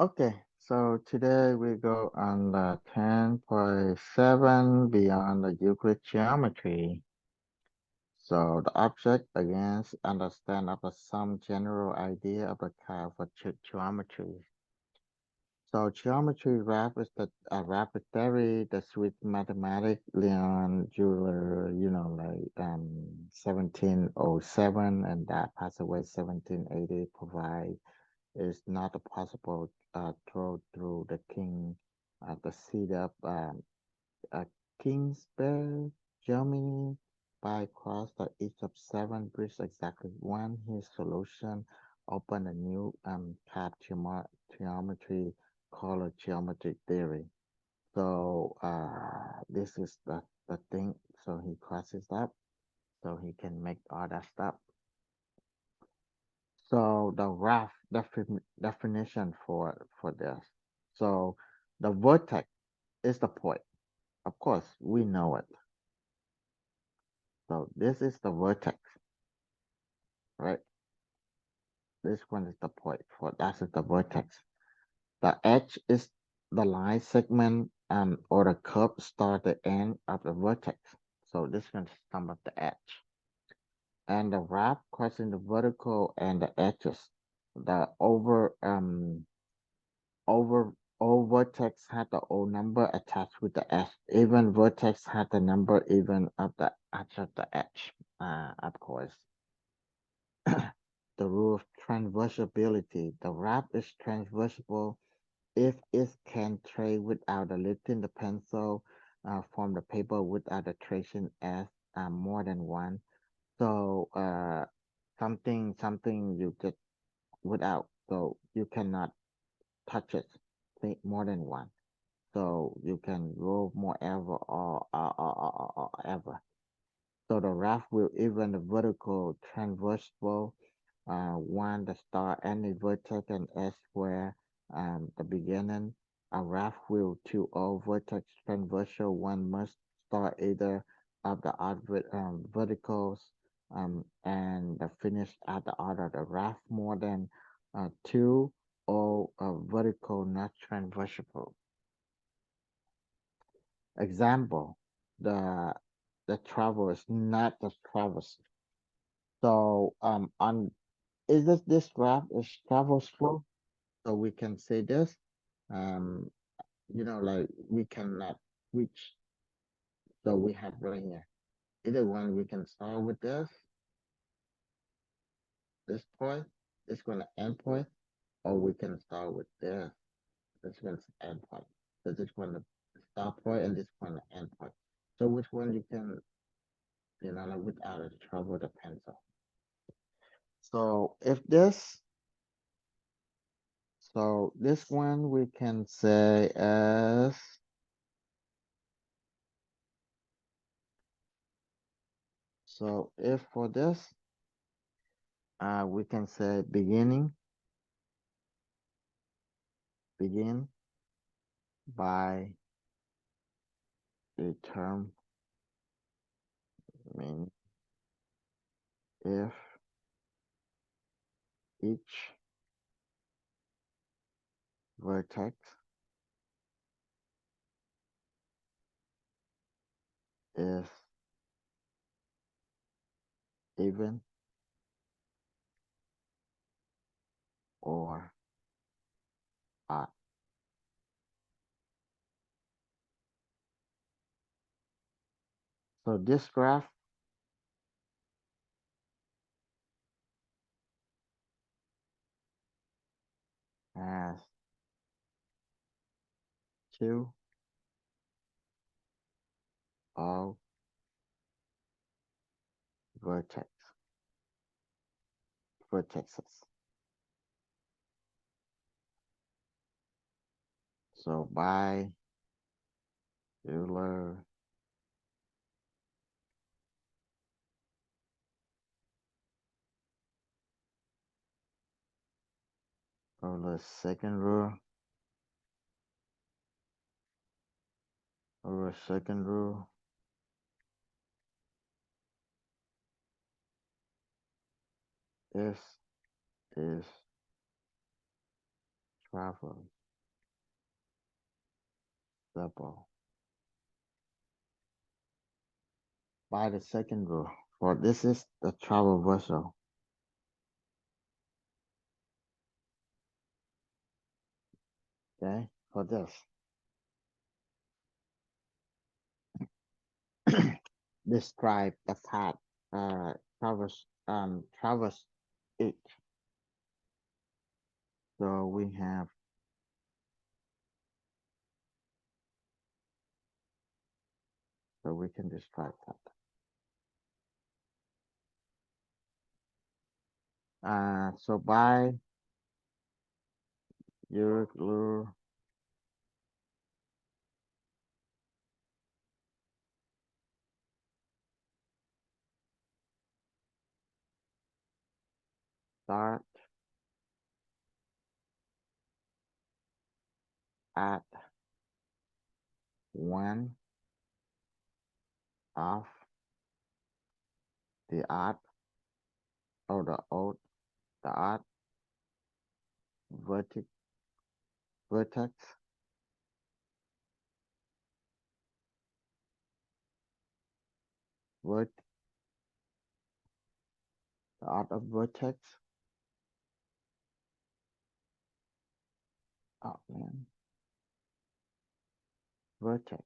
Okay, so today we go on the 10.7 beyond the Euclid geometry. So the object against understand of some general idea of the kind of geometry. So geometry rap is the rapid theory, the sweet mathematics, Leon Euler, 1707, and that passed away 1780, provide is not possible through the king the seat of uh, Kingsburg, Germany, by cross the each of seven bridges exactly one. His solution opened a new path geometry called geometric theory. So this is the thing. So he crosses up so he can make all that stuff. So the rough definition for this. So the vertex is the point. Of course, we know it. So this is the vertex, right? This one is the point for that is the vertex. The edge is the line segment or the curve start the end of the vertex. So this one is some of the edge. And the wrap crossing the vertical and the edges. The over all vertex had the O number attached with the S. Even vertex had the number even of the edge of the edge. Of course. The rule of transversibility. The wrap is transversible if it can trade without the lifting the pencil from the paper without the tracing as more than one. So something you get without, so you cannot touch it more than one. So you can roll more ever or ever. So the raft will even the vertical transversal one the star any vertex and S where the beginning a raft will to all vertex transversal one must start either of the odd verticals and the finish at the other the raft more than two or vertical not transversal. Example, the the travel is not the traverse. So on is this graph is travel slow? So we can say this. Um, like we cannot reach. So we have right here. Either one we can start with this point, this one end point, or we can start with this one's end point. So this one the start point and this one the end point. So which one you can, like without a trouble the pencil. So if this, so this one we can say as, so if for this, we can say begin by determining if each vertex is even or odd. So this graph has two all vertex vertexes. So by Euler Euler's second rule, Euler's second rule this is travel double by the second rule. For this is the travel vessel. Okay, for this. Describe the path traverse it. So we have so we can describe that. So by your start at one of the art or the art vertex vertex vert the art of vertex. Oh man, vertex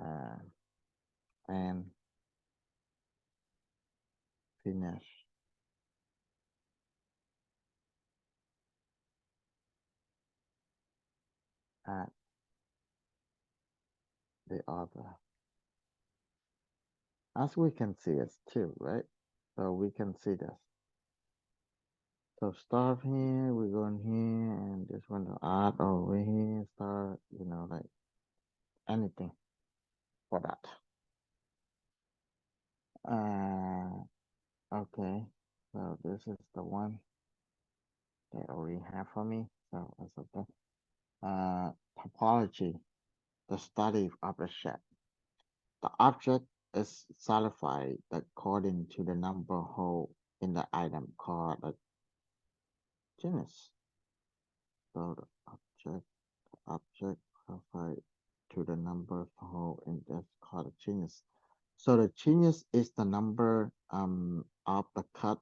uh, and finish at the other. As we can see it too, right? So we can see this. So start here, we go in here, and this one to add over here, start, like anything for that. Uh, okay. So this is the one they already have for me. So that's okay. Topology, the study of the shape. The object is solidified according to the number hole in the item called a genus. So the object solidified to the number hole in this called a genus. So the genius is the number of the cut.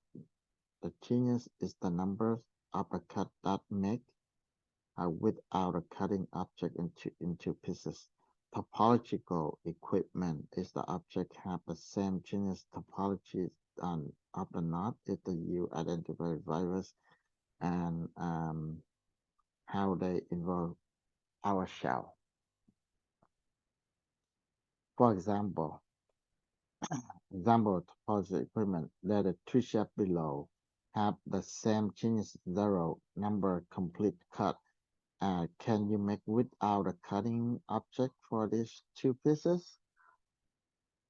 The genius is the number of the cut that make without a cutting object into pieces. Topological equipment is the object have the same genus topology of the knot if the U identify virus and how they involve our shell. For example topology equipment that the two shapes below have the same genus zero number complete cut. Can you make without a cutting object for these two pieces?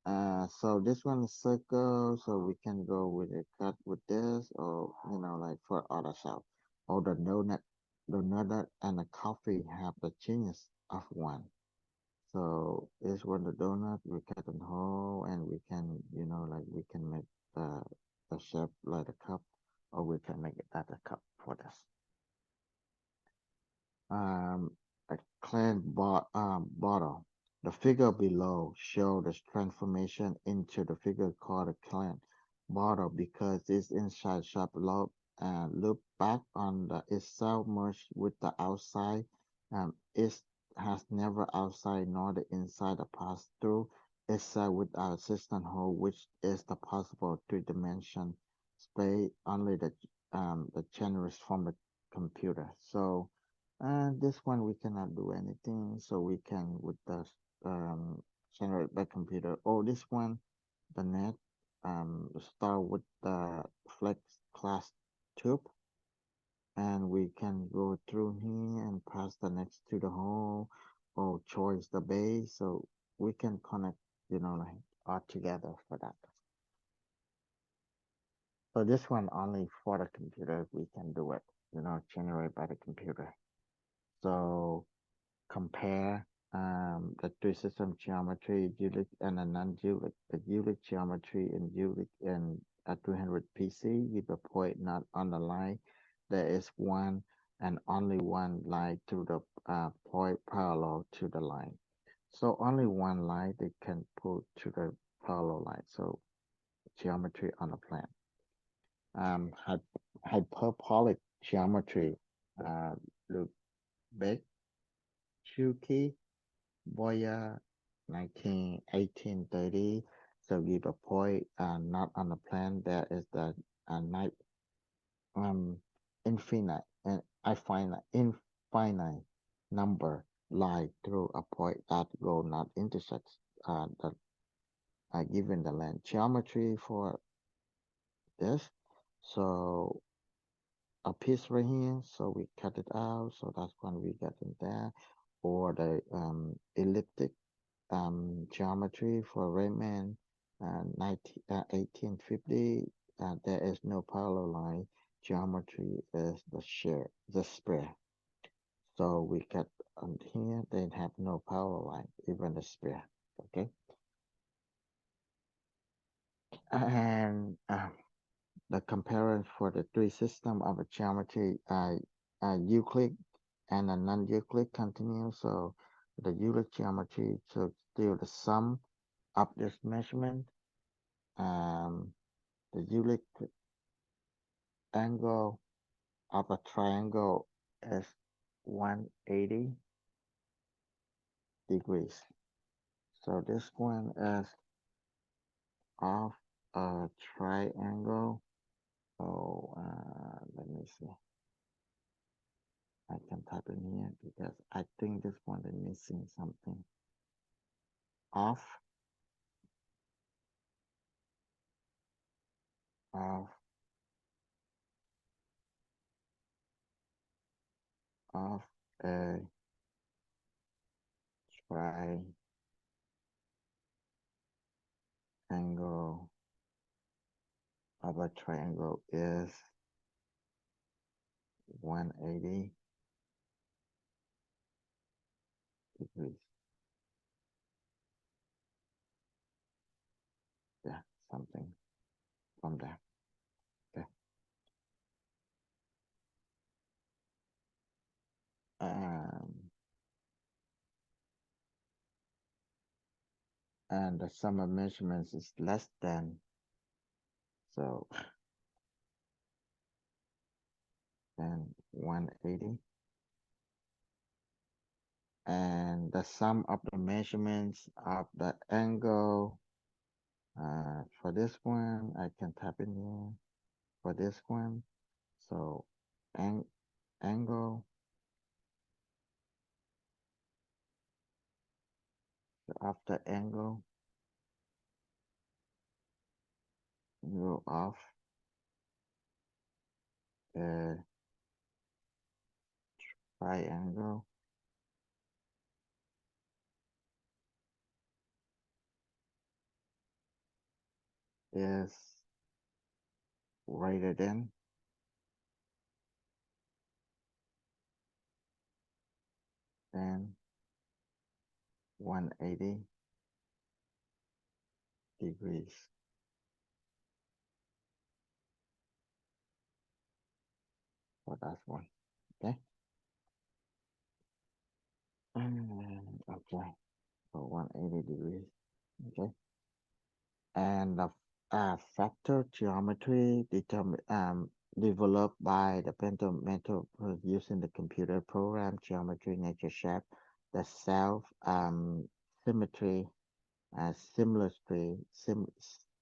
So this one is circle, so we can go with a cut with this, or like for other shell. Or the donut and the coffee have the genus of one. So this one, the donut, we cut in whole, and we can, like we can make the shape like a cup, or we can make it as a cup for this. um, a bottle. The figure below show the transformation into the figure called a clan bottle because its inside sharp loop back on the itself merged with the outside. It has never outside nor the inside a pass through itself without system hole, which is the possible three-dimension space only the generous from the computer. So this one we cannot do anything, so we can with the generate by computer. Oh, this one, the net, start with the flex class tube, and we can go through here and pass the next to the hole, or choice the base, so we can connect, like all together for that. So this one only for the computer, we can do it, generate by the computer. So compare the three system geometry, Euclid and a non-Euclid, the Euclid geometry and Euclid and at 300 PC with a point not on the line. There is one and only one line to the point parallel to the line. So only one line they can put to the parallel line. So geometry on a plan. Hyperbolic geometry. Uh, look, Beck, Shuki, Boya, 1830. So give a point not on the plan. There is the night um infinite and infinite number lie through a point that will not intersect the given the length geometry for this. So a piece right here, so we cut it out. So that's when we get in there, or the elliptic geometry for Rayman 1850. There is no parallel line. Geometry is the square. So we got on here, they have no parallel line, even the square. Okay, and the comparison for the three system of a geometry, Euclid and a non-Euclid continuum. So the Euclid geometry, so still the sum of this measurement. Um, the Euclid angle of a triangle is 180 degrees. So this one is of a triangle. So let me see. I can type in here because I think this one is missing something. Of of of a triangle of a triangle is 180 degrees. Yeah, something from there. Okay. Um, and the sum of measurements is less than, so than 180. And the sum of the measurements of the angle for this one, I can type in here for this one. So ang angle of the angle of the triangle is greater than 180 degrees. So that's one. Okay. Okay. So 180 degrees. Okay. And the factor geometry developed by the Pentameter using the computer program geometry nature shape, the self symmetry,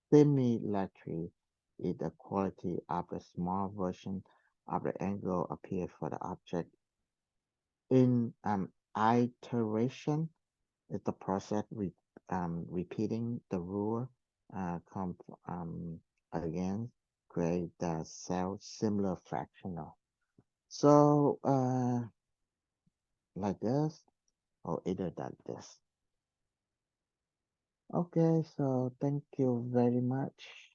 similarity is the quality of a small version of the angle appear for the object in iteration is the process repeating the rule again create the cell similar fractional. So like this or either like this. Okay, so thank you very much.